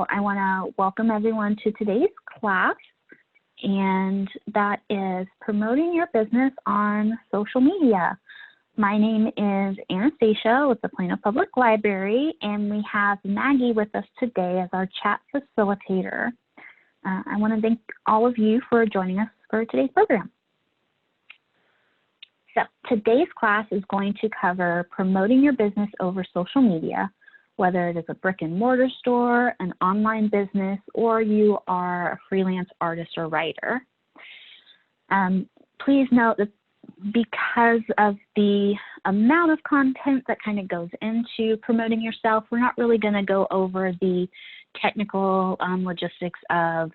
So I want to welcome everyone to today's class, and that is promoting your business on social media. My name is Anastasia with the Plano Public Library, and we have Maggie with us today as our chat facilitator. I want to thank all of you for joining us for today's program. So today's class is going to cover promoting your business over social media, whether it is a brick and mortar store, an online business, or you are a freelance artist or writer. Please note that because of the amount of content that kind of goes into promoting yourself, we're not really going to go over the technical logistics of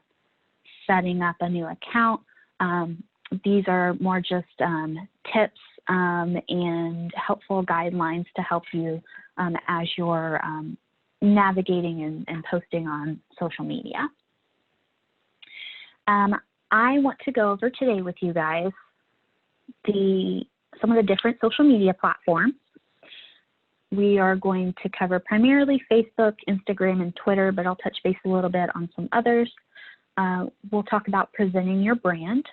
setting up a new account. These are more just tips and helpful guidelines to help you as you're navigating and posting on social media. I want to go over today with you guys some of the different social media platforms. We are going to cover primarily Facebook, Instagram, and Twitter, but I'll touch base a little bit on some others. We'll talk about presenting your brand.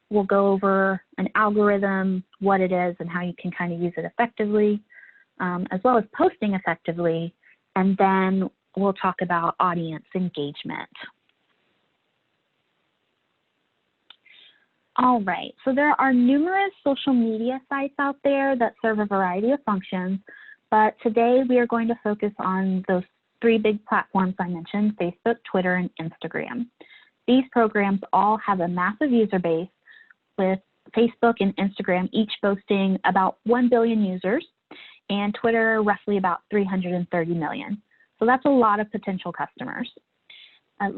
We'll go over an algorithm, what it is, and how you can kind of use it effectively, as well as posting effectively. And then we'll talk about audience engagement. All right, so there are numerous social media sites out there that serve a variety of functions, but today we are going to focus on those three big platforms I mentioned: Facebook, Twitter, and Instagram. These programs all have a massive user base, with Facebook and Instagram each boasting about 1 billion users, and Twitter roughly about 330 million. So that's a lot of potential customers.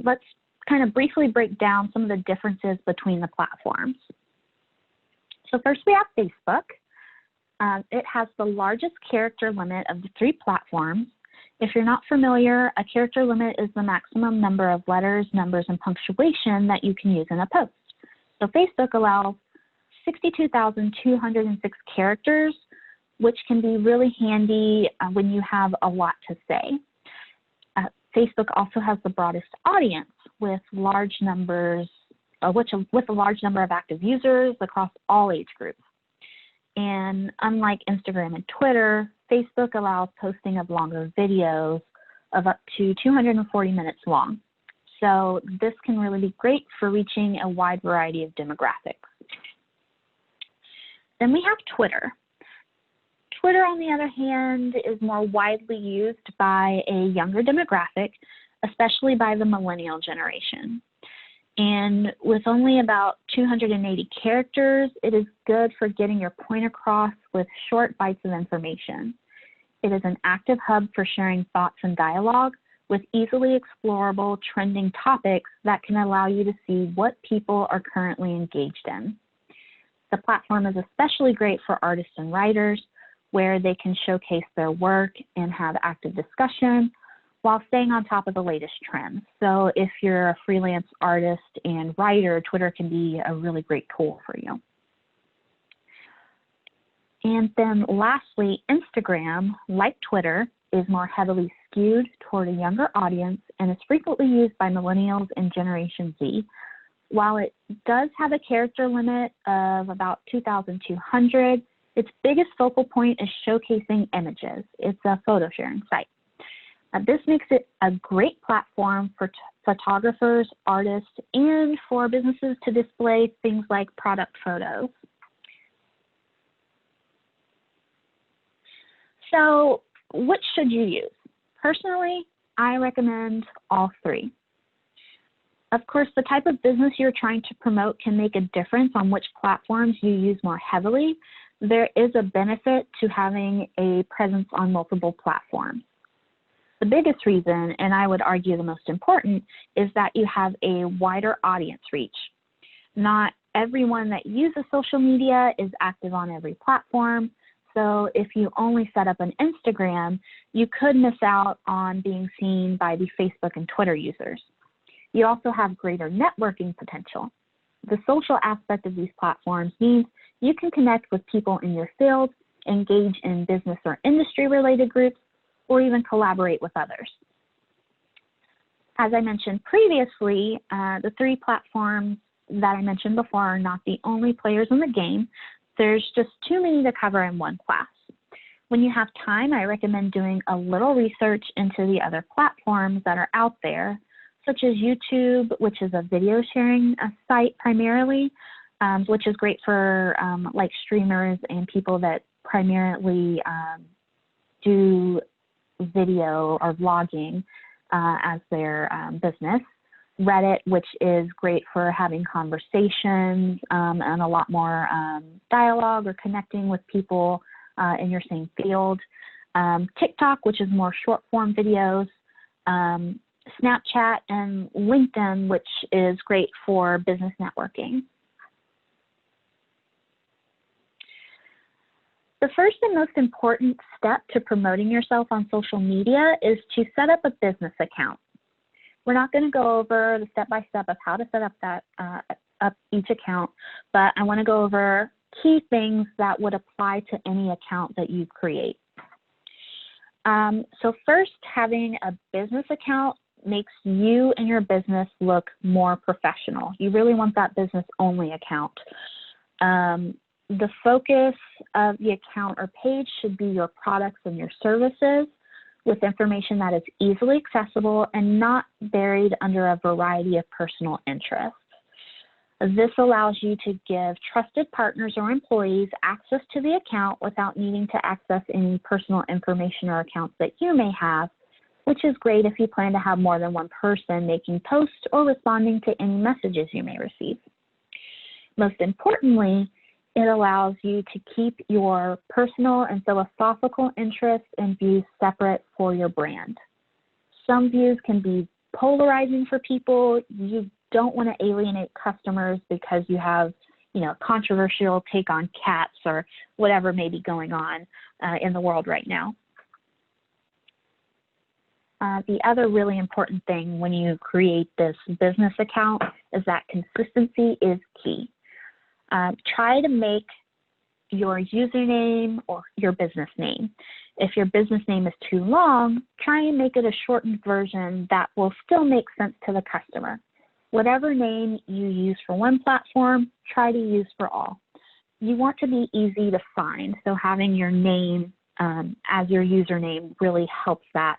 Let's kind of briefly break down some of the differences between the platforms. So first we have Facebook. It has the largest character limit of the three platforms. If you're not familiar, a character limit is the maximum number of letters, numbers, and punctuation that you can use in a post. So Facebook allows 62,206 characters, which can be really handy when you have a lot to say. Facebook also has the broadest audience with large numbers, with a large number of active users across all age groups. And unlike Instagram and Twitter, Facebook allows posting of longer videos of up to 240 minutes long. So this can really be great for reaching a wide variety of demographics. Then we have Twitter. Twitter, on the other hand, is more widely used by a younger demographic, especially by the millennial generation. And with only about 280 characters, it is good for getting your point across with short bites of information. It is an active hub for sharing thoughts and dialogue with easily explorable trending topics that can allow you to see what people are currently engaged in. The platform is especially great for artists and writers, where they can showcase their work and have active discussion while staying on top of the latest trends. So if you're a freelance artist and writer, Twitter can be a really great tool for you. And then lastly, Instagram, like Twitter, is more heavily skewed toward a younger audience and is frequently used by millennials and Generation Z. While it does have a character limit of about 2,200, its biggest focal point is showcasing images. It's a photo sharing site. This makes it a great platform for photographers, artists, and for businesses to display things like product photos. So which should you use? Personally, I recommend all three. Of course, the type of business you're trying to promote can make a difference on which platforms you use more heavily. There is a benefit to having a presence on multiple platforms. The biggest reason, and I would argue the most important, is that you have a wider audience reach. Not everyone that uses social media is active on every platform, so if you only set up an Instagram, you could miss out on being seen by the Facebook and Twitter users. You also have greater networking potential. The social aspect of these platforms means you can connect with people in your field, engage in business or industry-related groups, or even collaborate with others. As I mentioned previously, the three platforms that I mentioned before are not the only players in the game. There's just too many to cover in one class. When you have time, I recommend doing a little research into the other platforms that are out there, such as YouTube, which is a video sharing site primarily, which is great for like streamers and people that primarily do video or vlogging as their business. Reddit, which is great for having conversations and a lot more dialogue or connecting with people in your same field. TikTok, which is more short form videos. Snapchat, and LinkedIn, which is great for business networking. The first and most important step to promoting yourself on social media is to set up a business account. We're not going to go over the step-by-step of how to set up each account, but I want to go over key things that would apply to any account that you create. So first, having a business account makes you and your business look more professional. You really want that business-only account. The focus of the account or page should be your products and your services, with information that is easily accessible and not buried under a variety of personal interests. This allows you to give trusted partners or employees access to the account without needing to access any personal information or accounts that you may have, which is great if you plan to have more than one person making posts or responding to any messages you may receive. Most importantly, it allows you to keep your personal and philosophical interests and views separate for your brand. Some views can be polarizing for people. You don't want to alienate customers because you have, a controversial take on cats or whatever may be going on in the world right now. The other really important thing when you create this business account is that consistency is key. Try to make your username or your business name. If your business name is too long, try and make it a shortened version that will still make sense to the customer. Whatever name you use for one platform, try to use for all. You want to be easy to find, so having your name as your username really helps that.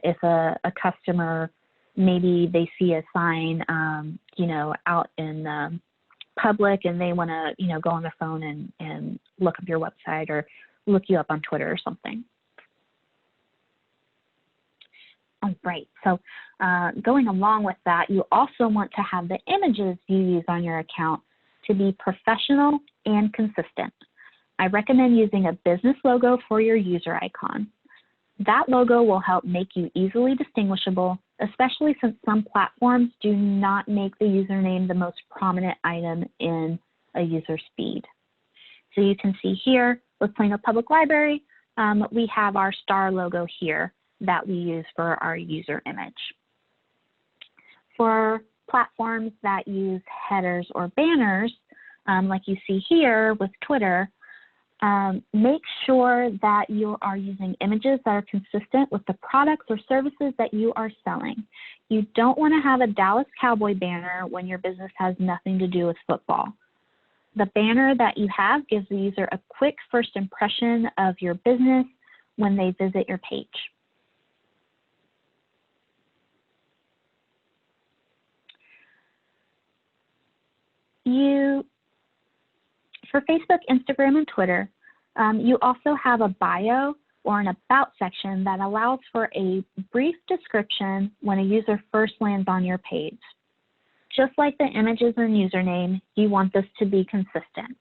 If a customer, maybe they see a sign, out in public and they want to, go on their phone and look up your website or look you up on Twitter or something. All right, so going along with that, you also want to have the images you use on your account to be professional and consistent. I recommend using a business logo for your user icon. That logo will help make you easily distinguishable, especially since some platforms do not make the username the most prominent item in a user's feed. So you can see here with Plano Public Library, we have our star logo here that we use for our user image. For platforms that use headers or banners, like you see here with Twitter, make sure that you are using images that are consistent with the products or services that you are selling. You don't want to have a Dallas Cowboy banner when your business has nothing to do with football. The banner that you have gives the user a quick first impression of your business when they visit your page. For Facebook, Instagram, and Twitter, you also have a bio or an about section that allows for a brief description when a user first lands on your page. Just like the images and username, you want this to be consistent.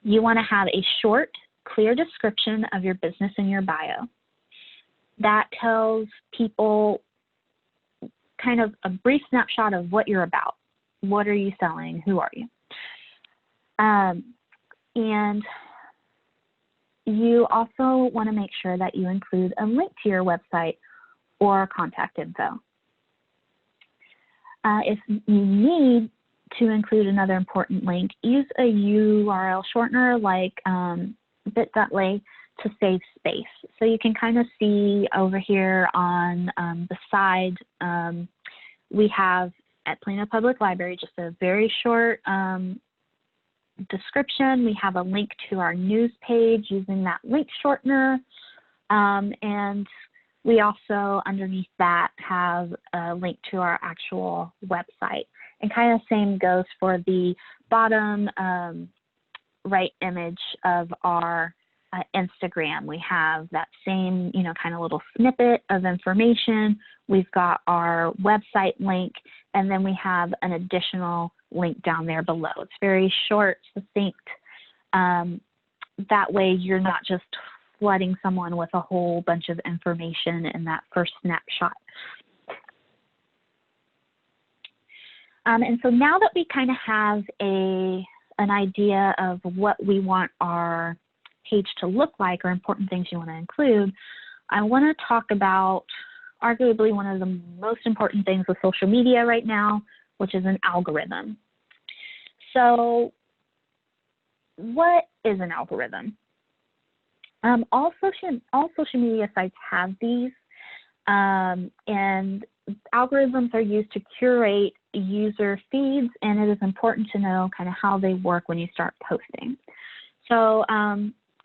You want to have a short, clear description of your business in your bio. That tells people kind of a brief snapshot of what you're about. What are you selling? Who are you? And you also want to make sure that you include a link to your website or contact info. If you need to include another important link, use a URL shortener like bit.ly to save space. So you can kind of see over here on the side, we have at Plano Public Library just a very short description. We have a link to our news page using that link shortener. And we also, underneath that, have a link to our actual website. And kind of same goes for the bottom right image of our Instagram. We have that same, kind of little snippet of information. We've got our website link, and then we have an additional link down there below. It's very short, succinct. That way you're not just flooding someone with a whole bunch of information in that first snapshot. And so now that we kind of have an idea of what we want our page to look like or important things you want to include, I want to talk about arguably one of the most important things with social media right now, which is an algorithm. So what is an algorithm? All social media sites have these, and algorithms are used to curate user feeds, and it is important to know kind of how they work when you start posting. So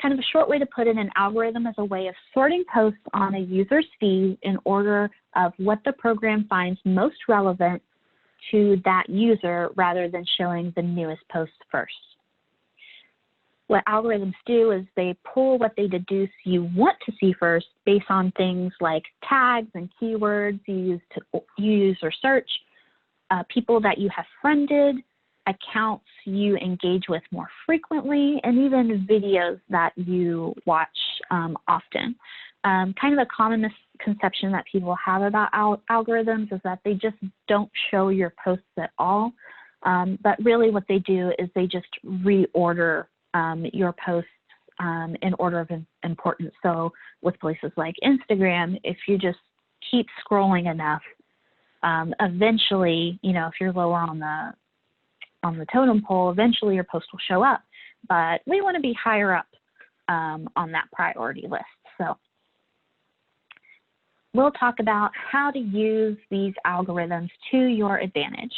kind of a short way to put it, an algorithm is a way of sorting posts on a user's feed in order of what the program finds most relevant to that user rather than showing the newest posts first. What algorithms do is they pull what they deduce you want to see first based on things like tags and keywords you use or search, people that you have friended, accounts you engage with more frequently, and even videos that you watch often. Kind of a common misconception that people have about algorithms is that they just don't show your posts at all. But really what they do is they just reorder your posts in order of importance. So with places like Instagram, if you just keep scrolling enough, eventually, if you're lower on the totem pole, eventually your post will show up. But we want to be higher up on that priority list. So we'll talk about how to use these algorithms to your advantage.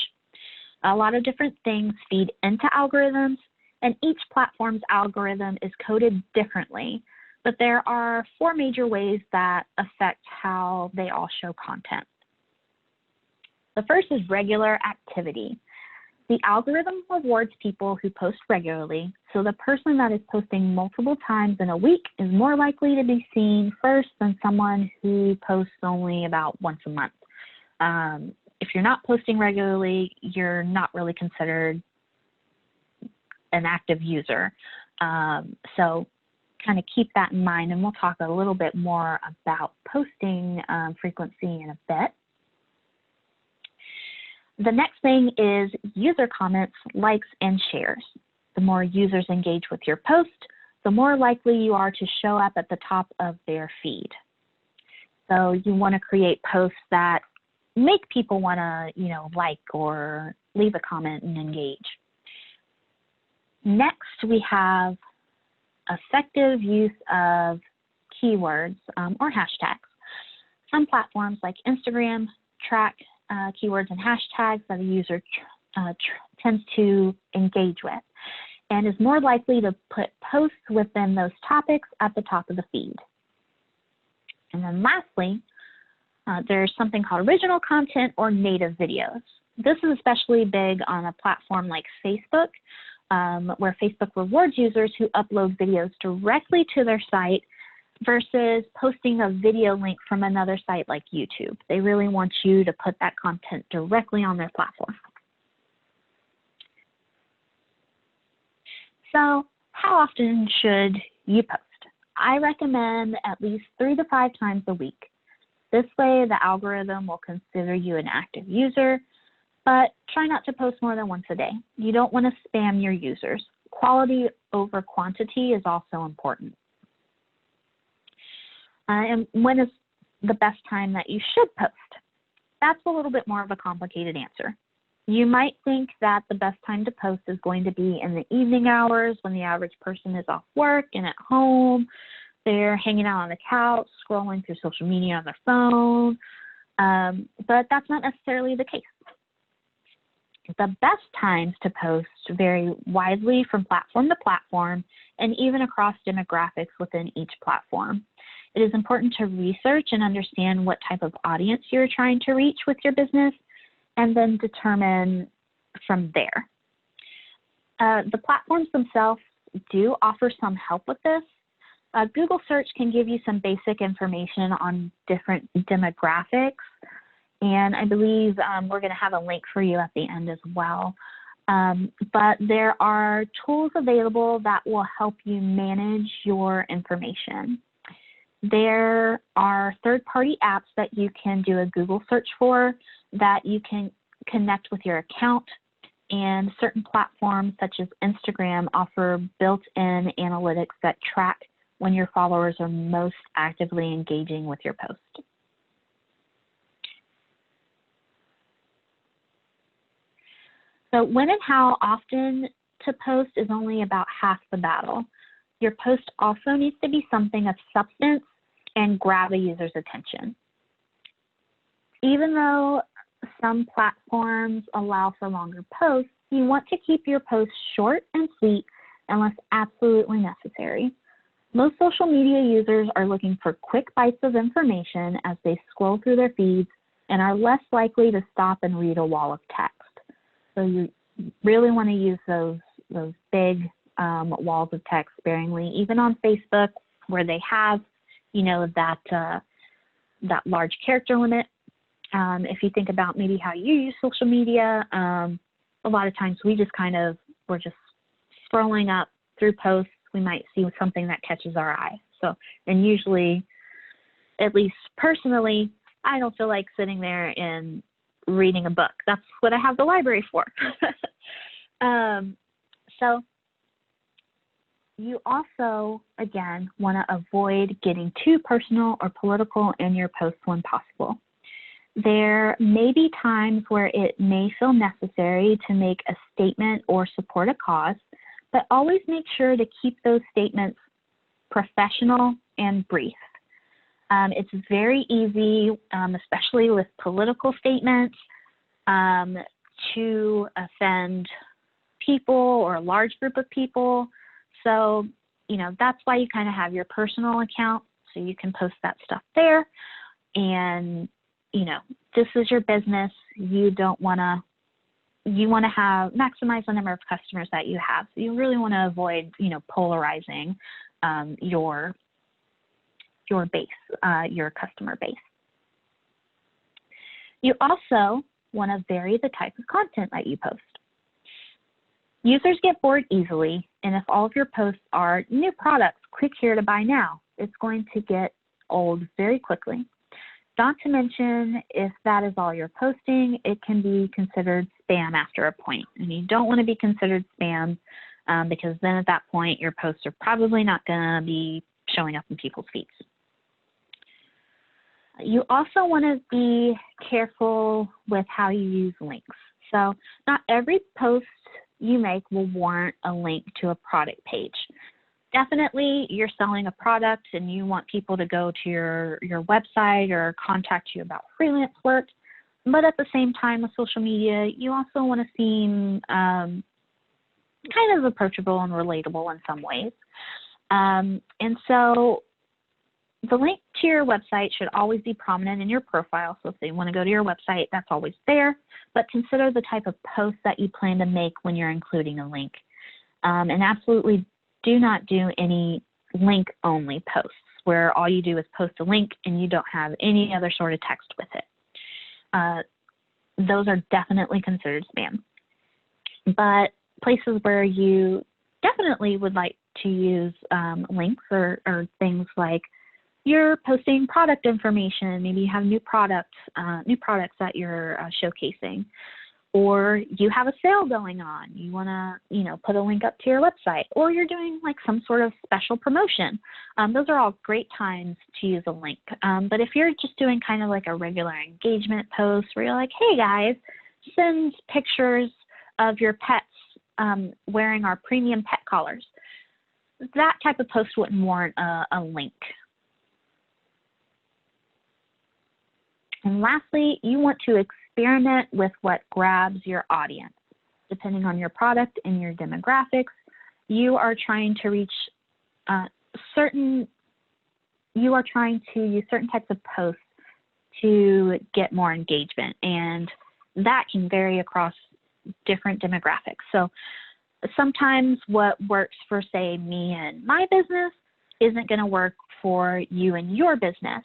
A lot of different things feed into algorithms, and each platform's algorithm is coded differently, but there are 4 major ways that affect how they all show content. The first is regular activity. The algorithm rewards people who post regularly, so the person that is posting multiple times in a week is more likely to be seen first than someone who posts only about once a month. If you're not posting regularly, you're not really considered an active user. So kind of keep that in mind, and we'll talk a little bit more about posting frequency in a bit. The next thing is user comments, likes, and shares. The more users engage with your post, the more likely you are to show up at the top of their feed. So you want to create posts that make people want to, like or leave a comment and engage. Next, we have effective use of keywords or hashtags. Some platforms like Instagram track keywords and hashtags that a user tends to engage with and is more likely to put posts within those topics at the top of the feed. And then lastly, there's something called original content or native videos. This is especially big on a platform like Facebook, where Facebook rewards users who upload videos directly to their site versus posting a video link from another site like YouTube. They really want you to put that content directly on their platform. So how often should you post? I recommend at least 3 to 5 times a week. This way the algorithm will consider you an active user, but try not to post more than once a day. You don't want to spam your users. Quality over quantity is also important. And when is the best time that you should post? That's a little bit more of a complicated answer. You might think that the best time to post is going to be in the evening hours when the average person is off work and at home, they're hanging out on the couch, scrolling through social media on their phone, but that's not necessarily the case. The best times to post vary widely from platform to platform and even across demographics within each platform. It is important to research and understand what type of audience you're trying to reach with your business and then determine from there. The platforms themselves do offer some help with this. Google search can give you some basic information on different demographics, and I believe we're going to have a link for you at the end as well. But there are tools available that will help you manage your information. There are third-party apps that you can do a Google search for that you can connect with your account, and certain platforms such as Instagram offer built-in analytics that track when your followers are most actively engaging with your post. So when and how often to post is only about half the battle. Your post also needs to be something of substance and grab a user's attention. Even though some platforms allow for longer posts, you want to keep your posts short and sweet unless absolutely necessary. Most social media users are looking for quick bites of information as they scroll through their feeds and are less likely to stop and read a wall of text. So you really want to use those big walls of text sparingly, even on Facebook where they have, that large character limit. If you think about maybe how you use social media, a lot of times we're just scrolling up through posts. We might see something that catches our eye. So, and usually, at least personally, I don't feel like sitting there and reading a book. That's what I have the library for. So you also, again, want to avoid getting too personal or political in your posts when possible. There may be times where it may feel necessary to make a statement or support a cause, but always make sure to keep those statements professional and brief. It's very easy, especially with political statements, to offend people or a large group of people. So, that's why you kind of have your personal account, so you can post that stuff there. And, this is your business. You want to maximize the number of customers that you have. So you really want to avoid, polarizing your base, your customer base. You also want to vary the type of content that you post. Users get bored easily, and if all of your posts are new products, click here to buy now, it's going to get old very quickly. Not to mention, if that is all you're posting, it can be considered spam after a point. And you don't want to be considered spam because then at that point, your posts are probably not going to be showing up in people's feeds. You also want to be careful with how you use links. So not every post you make will warrant a link to a product page. Definitely, you're selling a product and you want people to go to your website or contact you about freelance work. But at the same time with social media, you also want to seem kind of approachable and relatable in some ways. And so the link to your website should always be prominent in your profile. So if they want to go to your website, that's always there. But consider the type of post that you plan to make when you're including a link. And absolutely do not do any link-only posts where all you do is post a link and you don't have any other sort of text with it. Those are definitely considered spam. But places where you definitely would like to use links or things like you're posting product information, maybe you have new products that you're showcasing, or you have a sale going on, you want to, put a link up to your website, or you're doing like some sort of special promotion. Those are all great times to use a link. But if you're just doing kind of like a regular engagement post where you're like, hey guys, send pictures of your pets wearing our premium pet collars, that type of post wouldn't warrant a link. And lastly, you want to experiment with what grabs your audience. Depending on your product and your demographics, you are trying to reach you are trying to use certain types of posts to get more engagement, and that can vary across different demographics. So sometimes what works for, say, me and my business isn't going to work for you and your business.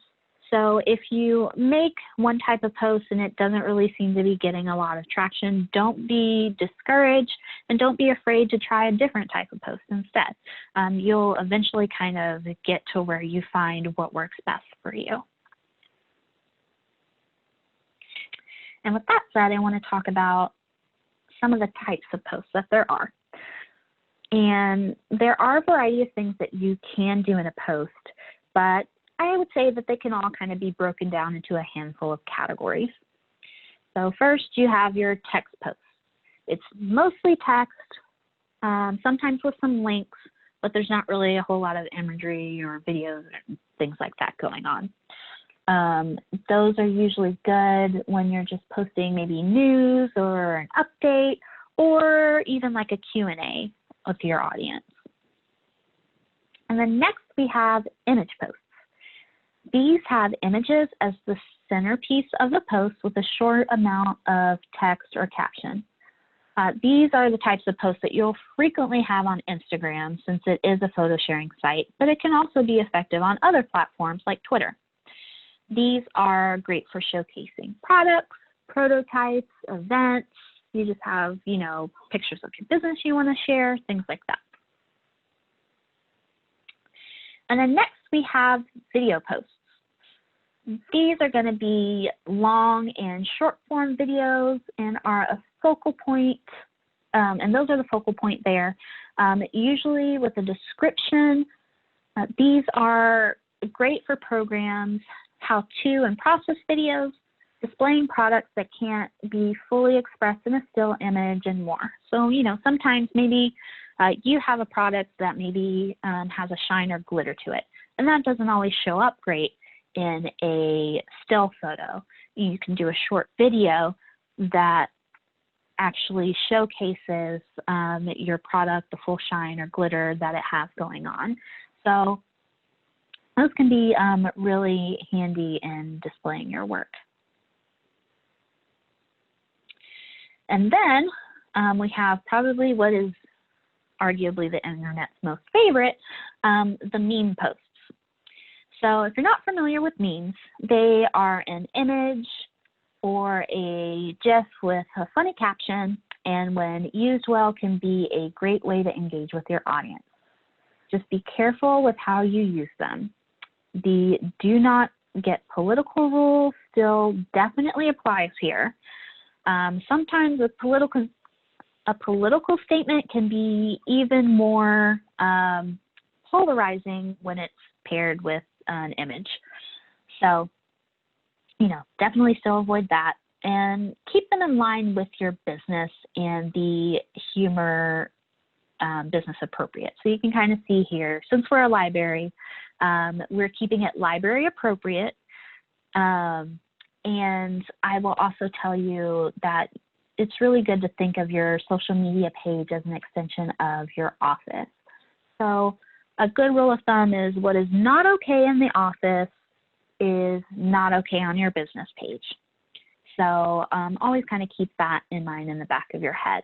So if you make one type of post and it doesn't really seem to be getting a lot of traction, don't be discouraged and don't be afraid to try a different type of post instead. You'll eventually kind of get to where you find what works best for you. And with that said, I want to talk about some of the types of posts that there are. And there are a variety of things that you can do in a post, but I would say that they can all kind of be broken down into a handful of categories. So first, you have your text posts. It's mostly text, sometimes with some links, but there's not really a whole lot of imagery or videos or things like that going on. Those are usually good when you're just posting maybe news or an update or even like a Q&A with your audience. And then next we have image posts. These have images as the centerpiece of the post with a short amount of text or caption. These are the types of posts that you'll frequently have on Instagram since it is a photo sharing site, but it can also be effective on other platforms like Twitter. These are great for showcasing products, prototypes, events. You just have, pictures of your business you want to share, things like that. And then next we have video posts. These are going to be long and short form videos and are a focal point, and those are the focal point there. Usually with a description. These are great for programs, how-to and process videos, displaying products that can't be fully expressed in a still image, and more. So, sometimes maybe you have a product that maybe has a shine or glitter to it, and that doesn't always show up great in a still photo. You can do a short video that actually showcases your product, the full shine or glitter that it has going on. So those can be really handy in displaying your work. And then we have probably what is arguably the internet's most favorite, the meme posts. So if you're not familiar with memes, they are an image or a GIF with a funny caption, and when used well can be a great way to engage with your audience. Just be careful with how you use them. The do not get political rule still definitely applies here. Sometimes a political statement can be even more polarizing when it's paired with an image. So, definitely still avoid that and keep them in line with your business and the humor business appropriate. So you can kind of see here, since we're a library, we're keeping it library appropriate. And I will also tell you that it's really good to think of your social media page as an extension of your office. So a good rule of thumb is what is not okay in the office is not okay on your business page. So always kind of keep that in mind in the back of your head.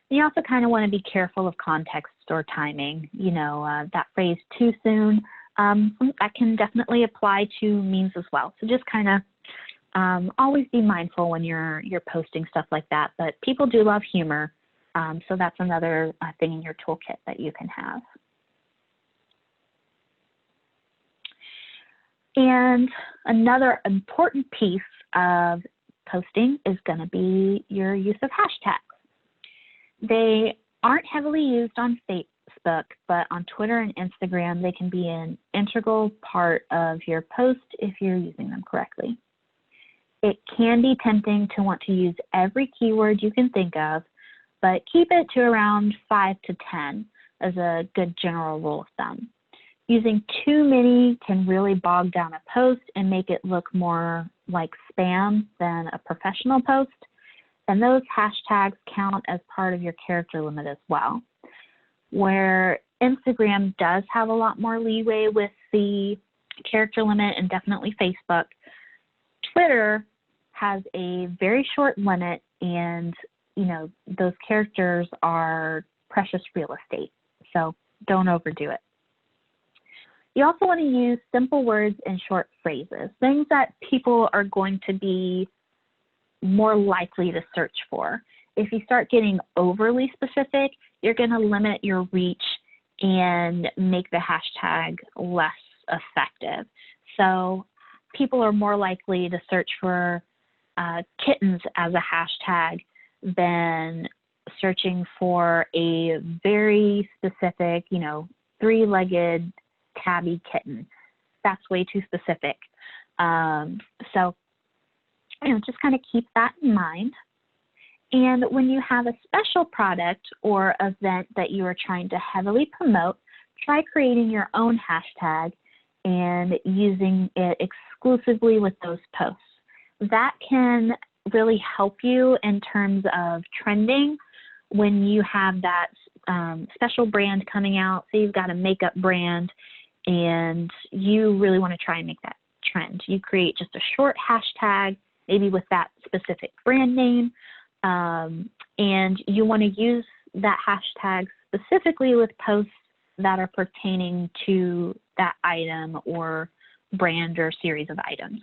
And you also kind of want to be careful of context or timing. That phrase too soon, that can definitely apply to memes as well. So just kind of always be mindful when you're posting stuff like that. But people do love humor, so that's another thing in your toolkit that you can have. And another important piece of posting is going to be your use of hashtags. They aren't heavily used on Facebook, but on Twitter and Instagram, they can be an integral part of your post if you're using them correctly. It can be tempting to want to use every keyword you can think of, but keep it to around 5 to 10. as a good general rule of thumb. Using too many can really bog down a post and make it look more like spam than a professional post. And those hashtags count as part of your character limit as well. Where Instagram does have a lot more leeway with the character limit, and definitely Facebook, Twitter has a very short limit, and those characters are precious real estate. So don't overdo it. You also want to use simple words and short phrases, things that people are going to be more likely to search for. If you start getting overly specific, you're going to limit your reach and make the hashtag less effective. So people are more likely to search for kittens as a hashtag than searching for a very specific, three-legged tabby kitten. That's way too specific. So just kind of keep that in mind. And when you have a special product or event that you are trying to heavily promote, try creating your own hashtag and using it exclusively with those posts. That can really help you in terms of trending when you have that special brand coming out. Say you've got a makeup brand and you really want to try and make that trend. You create just a short hashtag, maybe with that specific brand name, and you want to use that hashtag specifically with posts that are pertaining to that item or brand or series of items.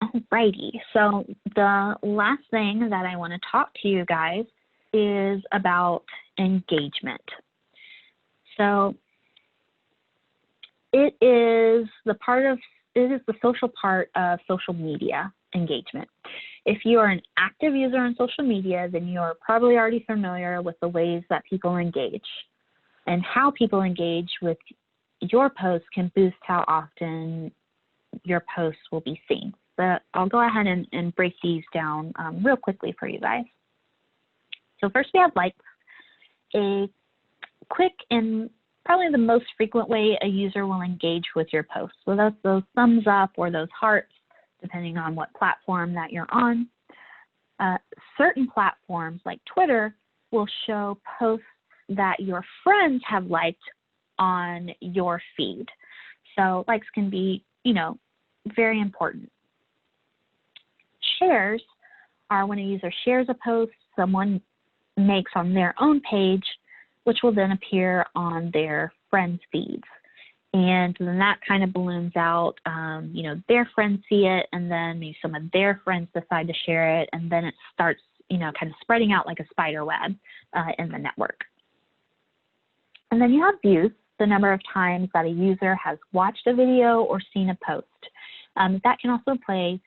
Alrighty, so the last thing that I want to talk to you guys is about engagement. So it is the social part of social media engagement. If you are an active user on social media, then you're probably already familiar with the ways that people engage, and how people engage with your posts can boost how often your posts will be seen. But I'll go ahead and break these down real quickly for you guys. So first we have likes, a quick and probably the most frequent way a user will engage with your posts. So that's those thumbs up or those hearts, depending on what platform that you're on. Certain platforms like Twitter will show posts that your friends have liked on your feed. So likes can be, very important. Shares are when a user shares a post someone makes on their own page, which will then appear on their friends' feeds. And then that kind of balloons out, their friends see it, and then maybe some of their friends decide to share it, and then it starts, kind of spreading out like a spider web in the network. And then you have views, the number of times that a user has watched a video or seen a post. That can also play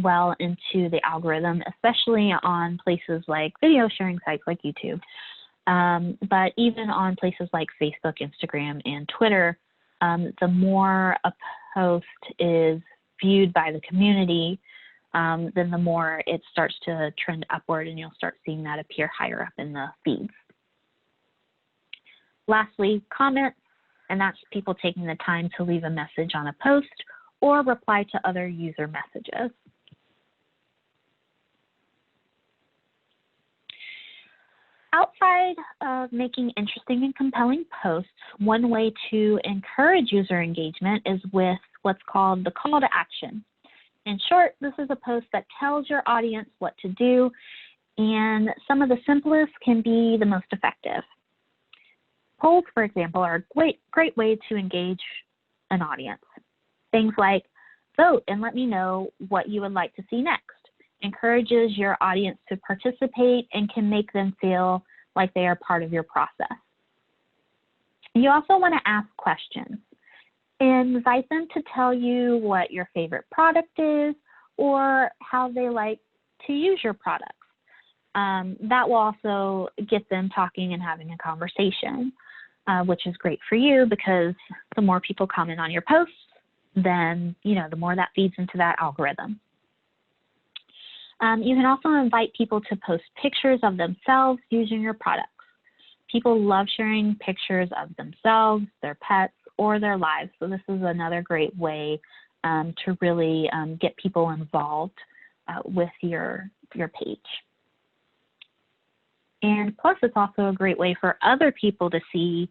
well into the algorithm, especially on places like video sharing sites like YouTube. But even on places like Facebook, Instagram, and Twitter, the more a post is viewed by the community, then the more it starts to trend upward, and you'll start seeing that appear higher up in the feeds. Lastly, comments, and that's people taking the time to leave a message on a post or reply to other user messages. Outside of making interesting and compelling posts, one way to encourage user engagement is with what's called the call to action. In short, this is a post that tells your audience what to do, and some of the simplest can be the most effective. Polls, for example, are a great way to engage an audience. Things like, vote and let me know what you would like to see next, encourages your audience to participate and can make them feel like they are part of your process. You also want to ask questions. Invite them to tell you what your favorite product is or how they like to use your products. That will also get them talking and having a conversation, which is great for you because the more people comment on your posts, then the more that feeds into that algorithm. You can also invite people to post pictures of themselves using your products. People love sharing pictures of themselves, their pets, or their lives. So this is another great way to really get people involved with your page. And plus, it's also a great way for other people to see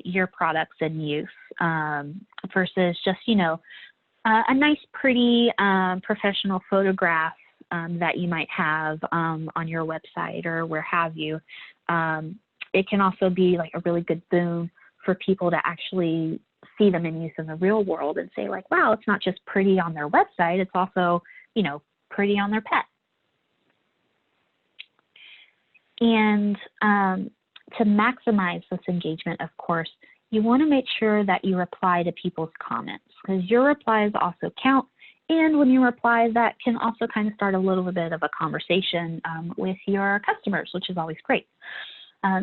your products in use versus just, a nice, pretty professional photograph that you might have on your website or where have you. It can also be like a really good boon for people to actually see them in use in the real world and say like, wow, it's not just pretty on their website, it's also, pretty on their pet. And to maximize this engagement, of course, you want to make sure that you reply to people's comments because your replies also count. And when you reply, that can also kind of start a little bit of a conversation with your customers, which is always great.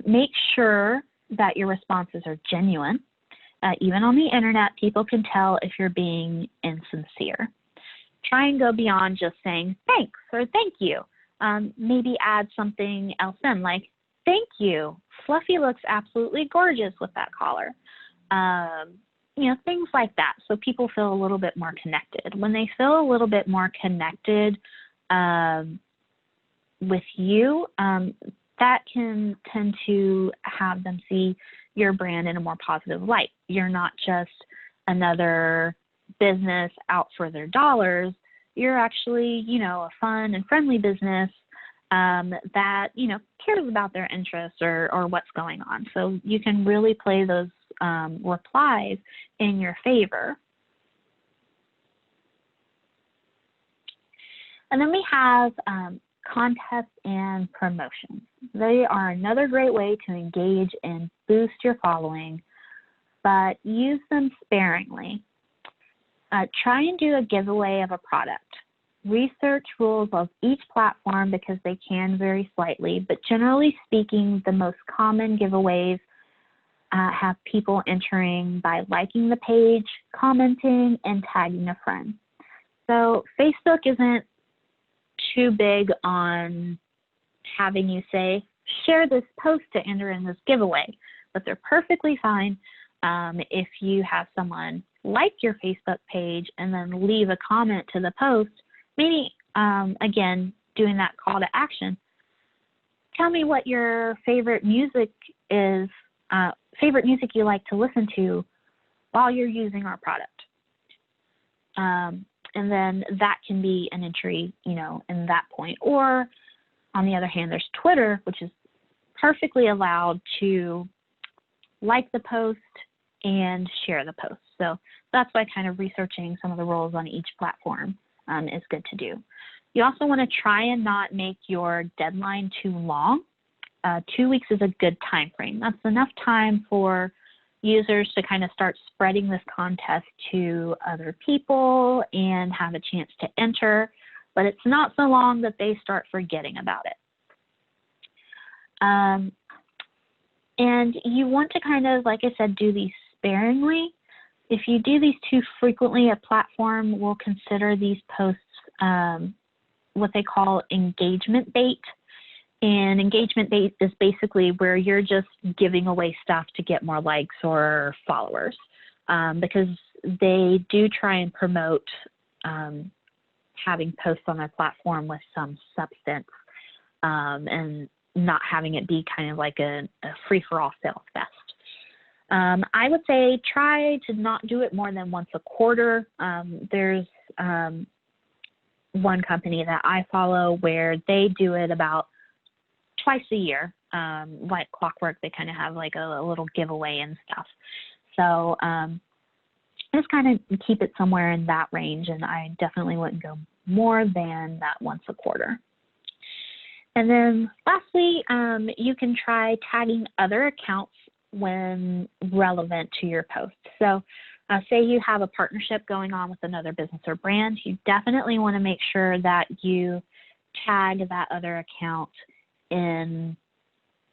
Make sure that your responses are genuine. Even on the internet, people can tell if you're being insincere. Try and go beyond just saying thanks or thank you. Maybe add something else in like, thank you. Fluffy looks absolutely gorgeous with that collar. Things like that. So people feel a little bit more connected. When they feel a little bit more connected with you, that can tend to have them see your brand in a more positive light. You're not just another business out for their dollars. You're actually, a fun and friendly business that, cares about their interests or what's going on. So you can really play those replies in your favor. And then we have contests and promotions. They are another great way to engage and boost your following, but use them sparingly. Try and do a giveaway of a product. Research rules of each platform because they can vary slightly, but generally speaking, the most common giveaways have people entering by liking the page, commenting, and tagging a friend. So Facebook isn't too big on having you say, share this post to enter in this giveaway, but they're perfectly fine if you have someone like your Facebook page and then leave a comment to the post, maybe, again, doing that call to action. Tell me what your favorite music is, favorite music you like to listen to while you're using our product. And then that can be an entry, in that point. Or on the other hand, there's Twitter, which is perfectly allowed to like the post and share the post. So that's why kind of researching some of the rules on each platform is good to do. You also want to try and not make your deadline too long. 2 weeks is a good time frame. That's enough time for users to kind of start spreading this contest to other people and have a chance to enter, but it's not so long that they start forgetting about it. And you want to kind of, like I said, do these sparingly. If you do these too frequently, a platform will consider these posts what they call engagement bait. And engagement bait is basically where you're just giving away stuff to get more likes or followers because they do try and promote having posts on their platform with some substance and not having it be kind of like a free-for-all sales fest. I would say try to not do it more than once a quarter. There's one company that I follow where they do it about twice a year, like clockwork. They kind of have like a little giveaway and stuff. So just kind of keep it somewhere in that range, and I definitely wouldn't go more than that once a quarter. And then lastly, you can try tagging other accounts when relevant to your post. So say you have a partnership going on with another business or brand, you definitely want to make sure that you tag that other account in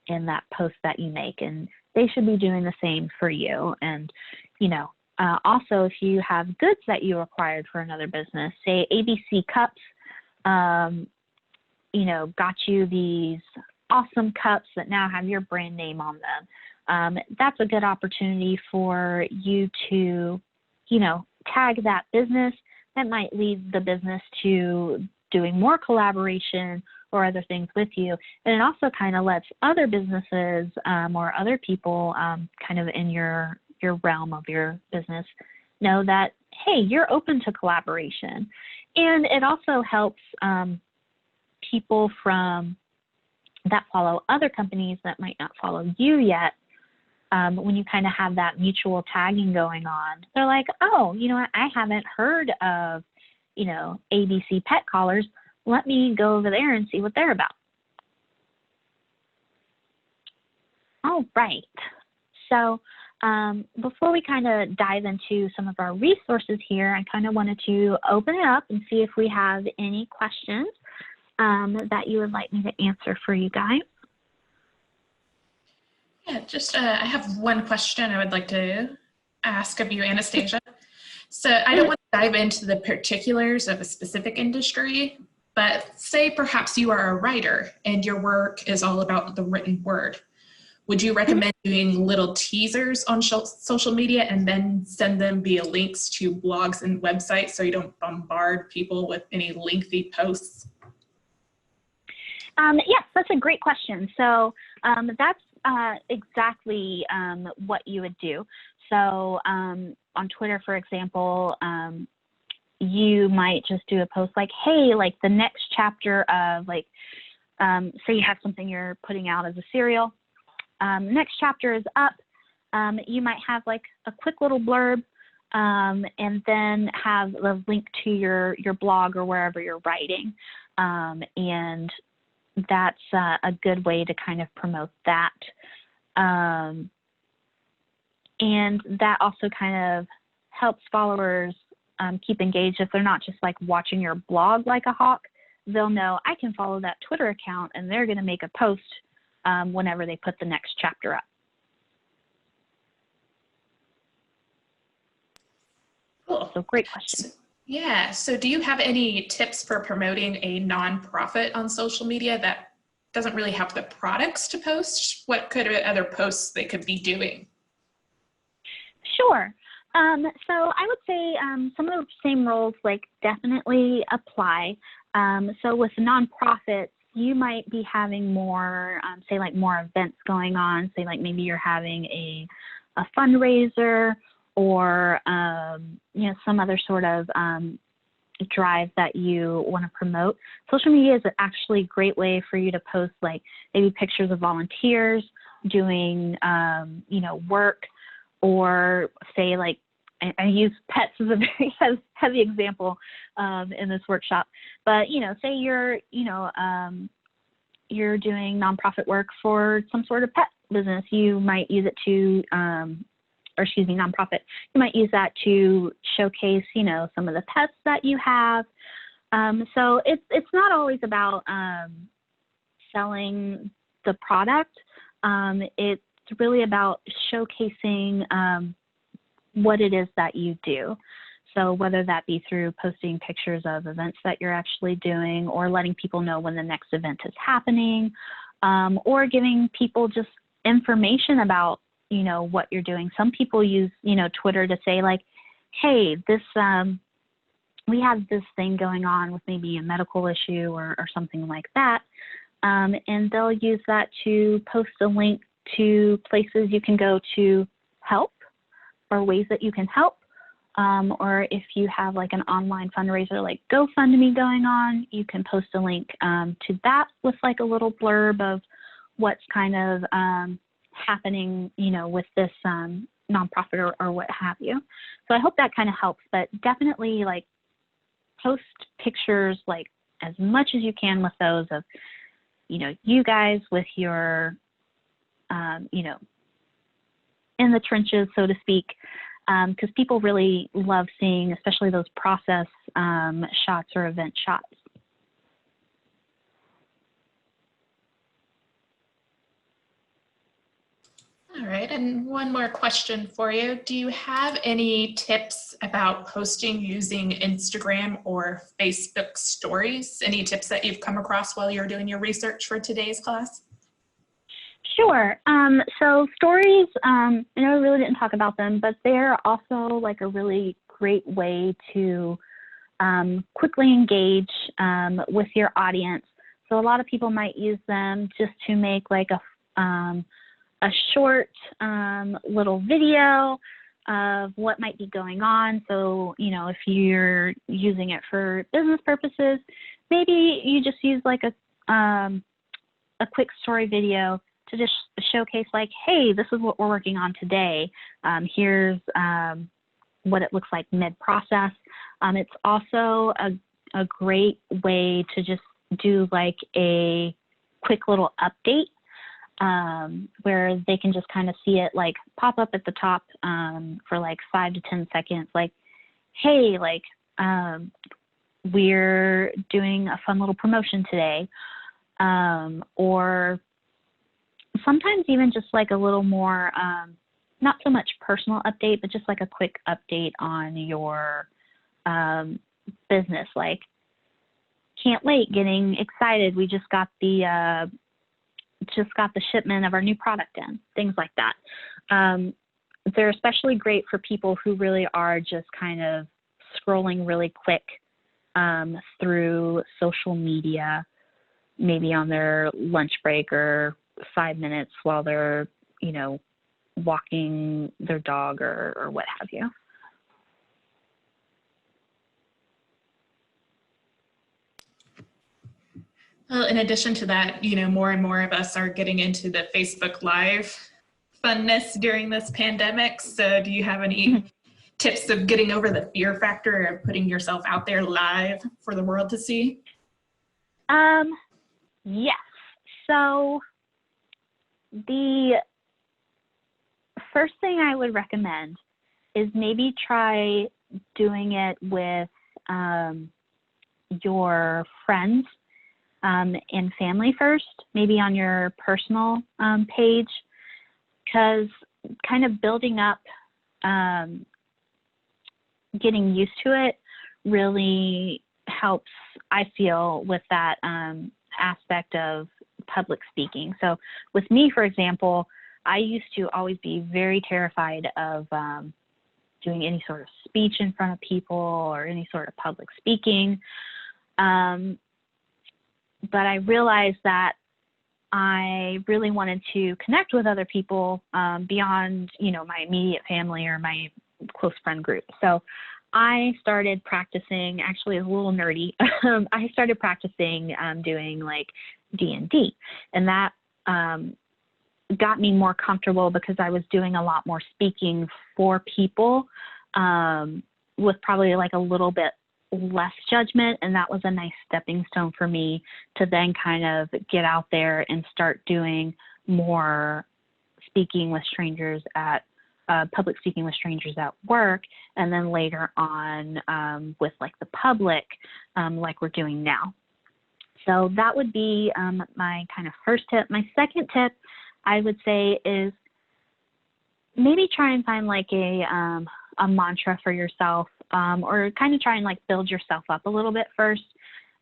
that post that you make, and they should be doing the same for you. And also if you have goods that you acquired for another business, say ABC cups, got you these awesome cups that now have your brand name on them. That's a good opportunity for you to, tag that business. That might lead the business to doing more collaboration or other things with you. And it also kind of lets other businesses or other people kind of in your realm of your business know that, hey, you're open to collaboration. And it also helps people that follow other companies that might not follow you yet. When you kind of have that mutual tagging going on, they're like, oh, I haven't heard of, ABC Pet Collars. Let me go over there and see what they're about. All right. So before we kind of dive into some of our resources here, I kind of wanted to open it up and see if we have any questions that you would like me to answer for you guys. Yeah, just I have one question I would like to ask of you, Anastasia. So I don't want to dive into the particulars of a specific industry, but say perhaps you are a writer and your work is all about the written word. Would you recommend doing little teasers on social media and then send them via links to blogs and websites so you don't bombard people with any lengthy posts? Yes, that's a great question. So that's exactly what you would do. So on Twitter, for example, you might just do a post like, hey, like the next chapter of say you have something you're putting out as a serial. Next chapter is up. You might have like a quick little blurb and then have the link to your blog or wherever you're writing. And that's a good way to kind of promote that. And that also kind of helps followers keep engaged. If they're not just like watching your blog like a hawk, they'll know I can follow that Twitter account and they're going to make a post whenever they put the next chapter up. Cool. So great question. Yeah, so do you have any tips for promoting a nonprofit on social media that doesn't really have the products to post? What could other posts they could be doing? Sure. So I would say some of the same roles like definitely apply. So with nonprofits, you might be having more, say like more events going on. Say like maybe you're having a fundraiser or some other sort of drive that you want to promote. Social media is actually a great way for you to post like maybe pictures of volunteers doing work, or say like I use pets as a very heavy example in this workshop, but say you're doing nonprofit work for some sort of pet business. You might use it to nonprofit. You might use that to showcase, some of the pets that you have. So it's not always about selling the product. It's really about showcasing what it is that you do. So whether that be through posting pictures of events that you're actually doing, or letting people know when the next event is happening, or giving people just information about what you're doing. Some people use, Twitter to say like, hey, this, we have this thing going on with maybe a medical issue or something like that. And they'll use that to post a link to places you can go to help, or ways that you can help. Or if you have like an online fundraiser like GoFundMe going on, you can post a link to that with like a little blurb of what's kind of happening, with this nonprofit or what have you. So I hope that kind of helps, but definitely like post pictures like as much as you can with those of, you guys with your, in the trenches, so to speak, because people really love seeing, especially those process shots or event shots. All right, and one more question for you. Do you have any tips about posting using Instagram or Facebook stories? Any tips that you've come across while you're doing your research for today's class? Sure. So stories, I know we really didn't talk about them, but they're also like a really great way to quickly engage with your audience. So a lot of people might use them just to make like a short little video of what might be going on. So, you know, if you're using it for business purposes, maybe you just use like a quick story video to just showcase like, hey, this is what we're working on today. Here's what it looks like mid-process. It's also a great way to just do like a quick little update where they can just kind of see it like pop up at the top for like 5 to 10 seconds, like, hey, like we're doing a fun little promotion today. Or sometimes even just like a little more, not so much personal update, but just like a quick update on your business. Like, can't wait, getting excited. We just got the shipment of our new product in, things like that. They're especially great for people who really are just kind of scrolling really quick through social media, maybe on their lunch break or 5 minutes while they're, you know, walking their dog or what have you. Well, in addition to that, you know, more and more of us are getting into the Facebook Live funness during this pandemic. So do you have any tips of getting over the fear factor of putting yourself out there live for the world to see? Yes. So the first thing I would recommend is maybe try doing it with your friends and family first, maybe on your personal page, because kind of building up, getting used to it really helps, I feel, with that aspect of public speaking. So with me, for example, I used to always be very terrified of doing any sort of speech in front of people or any sort of public speaking. But I realized that I really wanted to connect with other people beyond, you know, my immediate family or my close friend group. So I started practicing, actually it's a little nerdy, I started practicing doing like D&D, and that got me more comfortable because I was doing a lot more speaking for people with probably like a little bit less judgment, and that was a nice stepping stone for me to then kind of get out there and start doing more speaking with strangers at public speaking with strangers at work, and then later on with like the public, like we're doing now. So that would be my kind of first tip. My second tip, I would say, is maybe try and find like a mantra for yourself, or kind of try and like build yourself up a little bit first.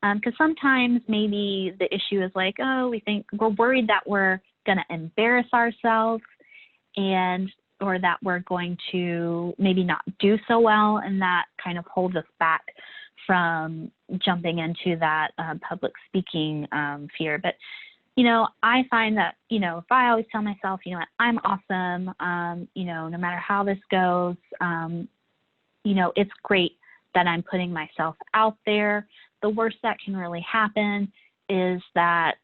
Because sometimes maybe the issue is like, oh, we're worried that we're going to embarrass ourselves or that we're going to maybe not do so well, and that kind of holds us back from jumping into that public speaking fear. But, you know, I find that, you know, if I always tell myself, you know, I'm awesome, you know, no matter how this goes, you know, it's great that I'm putting myself out there. The worst that can really happen is that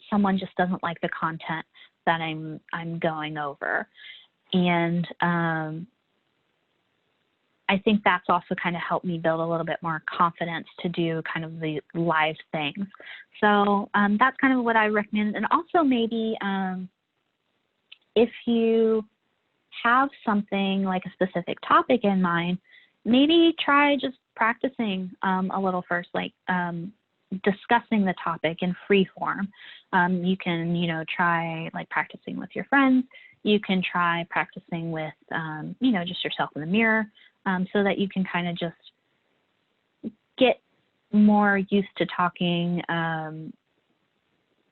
someone just doesn't like the content that I'm going over. And I think that's also kind of helped me build a little bit more confidence to do kind of the live things. So that's kind of what I recommend. And also maybe if you have something like a specific topic in mind, maybe try just practicing a little first, like discussing the topic in free form. You can, try like practicing with your friends. You can try practicing with, just yourself in the mirror, so that you can kind of just get more used to talking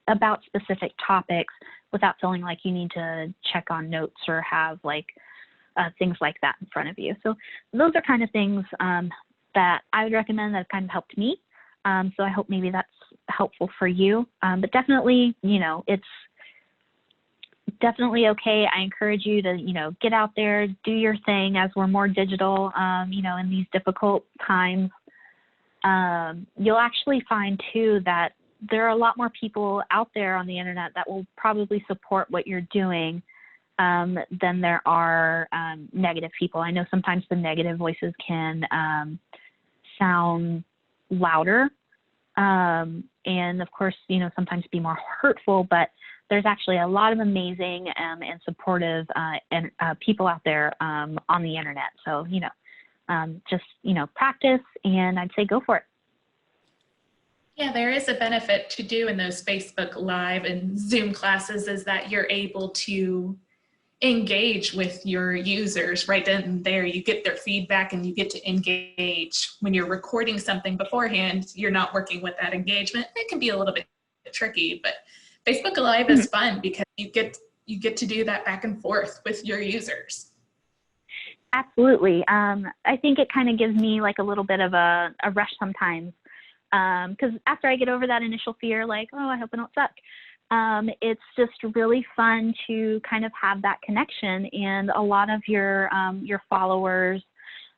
about specific topics without feeling like you need to check on notes or have like things like that in front of you. So those are kind of things that I would recommend that have kind of helped me. So I hope maybe that's helpful for you. But definitely, it's definitely okay. I encourage you to, get out there, do your thing as we're more digital, in these difficult times. You'll actually find too that there are a lot more people out there on the internet that will probably support what you're doing than there are negative people. I know sometimes the negative voices can sound louder and of course, sometimes be more hurtful, but there's actually a lot of amazing and supportive people out there on the internet. So, just, practice, and I'd say go for it. Yeah, there is a benefit to doing those Facebook Live and Zoom classes is that you're able to engage with your users right then and there. You get their feedback and you get to engage. When you're recording something beforehand, you're not working with that engagement. It can be a little bit tricky, but Facebook Live is fun because you get to do that back and forth with your users. Absolutely. I think it kind of gives me like a little bit of a rush sometimes. Because after I get over that initial fear, like, oh, I hope I don't suck, it's just really fun to kind of have that connection. And a lot of your followers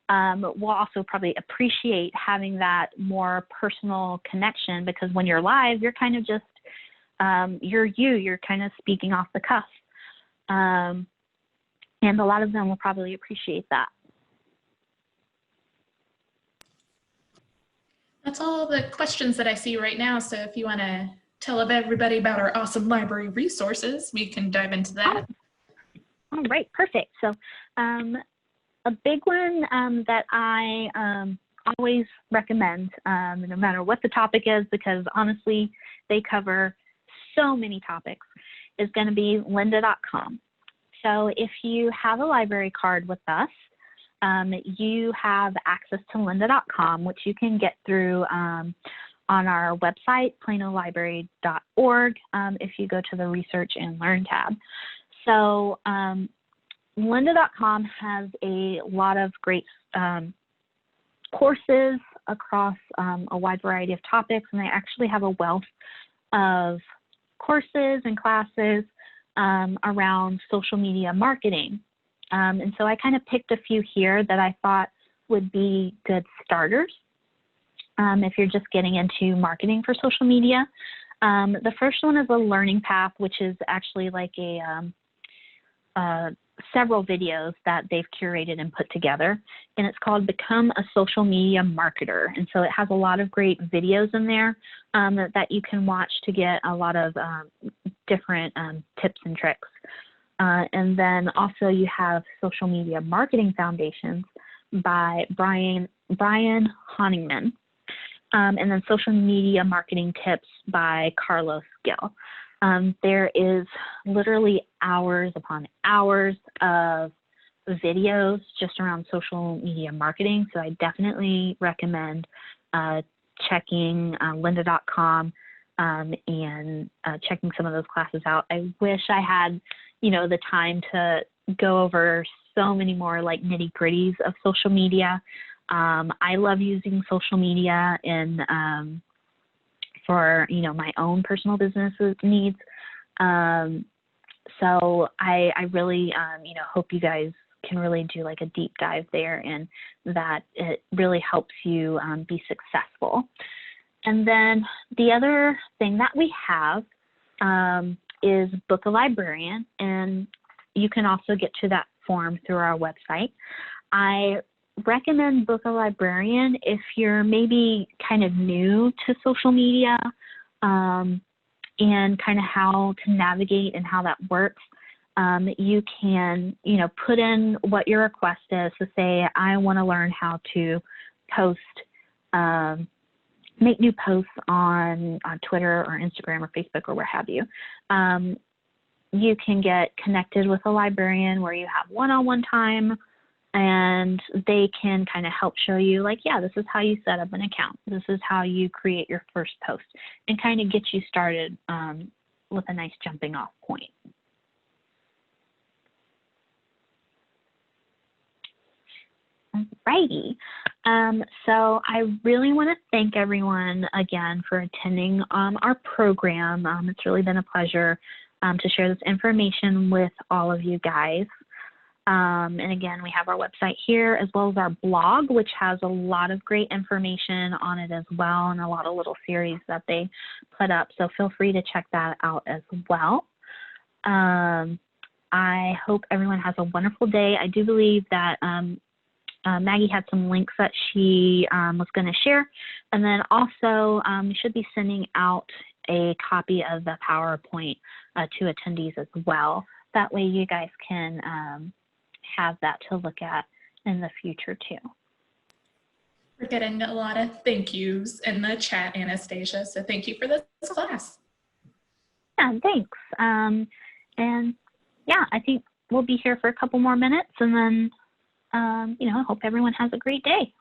will also probably appreciate having that more personal connection, because when you're live, you're kind of just, you're kind of speaking off the cuff. And a lot of them will probably appreciate that. That's all the questions that I see right now. So if you want to tell everybody about our awesome library resources, we can dive into that. All right, perfect. So a big one that I always recommend, no matter what the topic is, because honestly, they cover so many topics, is going to be lynda.com. So if you have a library card with us, you have access to lynda.com, which you can get through on our website, planolibrary.org, if you go to the Research and Learn tab. So lynda.com has a lot of great courses across a wide variety of topics, and they actually have a wealth of courses and classes around social media marketing. And so I kind of picked a few here that I thought would be good starters if you're just getting into marketing for social media. The first one is a learning path, which is actually like several videos that they've curated and put together, and it's called Become a Social Media Marketer. And so it has a lot of great videos in there that you can watch to get a lot of different tips and tricks. And then also you have Social Media Marketing Foundations by Brian Honigman, and then Social Media Marketing Tips by Carlos Gill. There is literally hours upon hours of videos just around social media marketing, so I definitely recommend checking lynda.com and checking some of those classes out. I wish I had the time to go over so many more like nitty gritties of social media. I love using social media for my own personal business needs. So I really hope you guys can really do like a deep dive there, and that it really helps you be successful. And then the other thing that we have is Book a Librarian, and you can also get to that form through our website. I recommend Book a Librarian if you're maybe kind of new to social media and kind of how to navigate and how that works. You can, put in what your request is. So say, I want to learn how to post make new posts on Twitter or Instagram or Facebook or where have you. You can get connected with a librarian where you have one-on-one time, and they can kind of help show you, like, yeah, this is how you set up an account. This is how you create your first post, and kind of get you started with a nice jumping off point. Alrighty. So I really want to thank everyone again for attending our program. It's really been a pleasure to share this information with all of you guys. And again, we have our website here as well as our blog, which has a lot of great information on it as well, and a lot of little series that they put up. So feel free to check that out as well. I hope everyone has a wonderful day. I do believe that Maggie had some links that she was going to share. And then also we should be sending out a copy of the PowerPoint to attendees as well. That way you guys can have that to look at in the future too. We're getting a lot of thank yous in the chat, Anastasia, so thank you for this class. Yeah, thanks. And yeah, I think we'll be here for a couple more minutes, and then, you know, I hope everyone has a great day.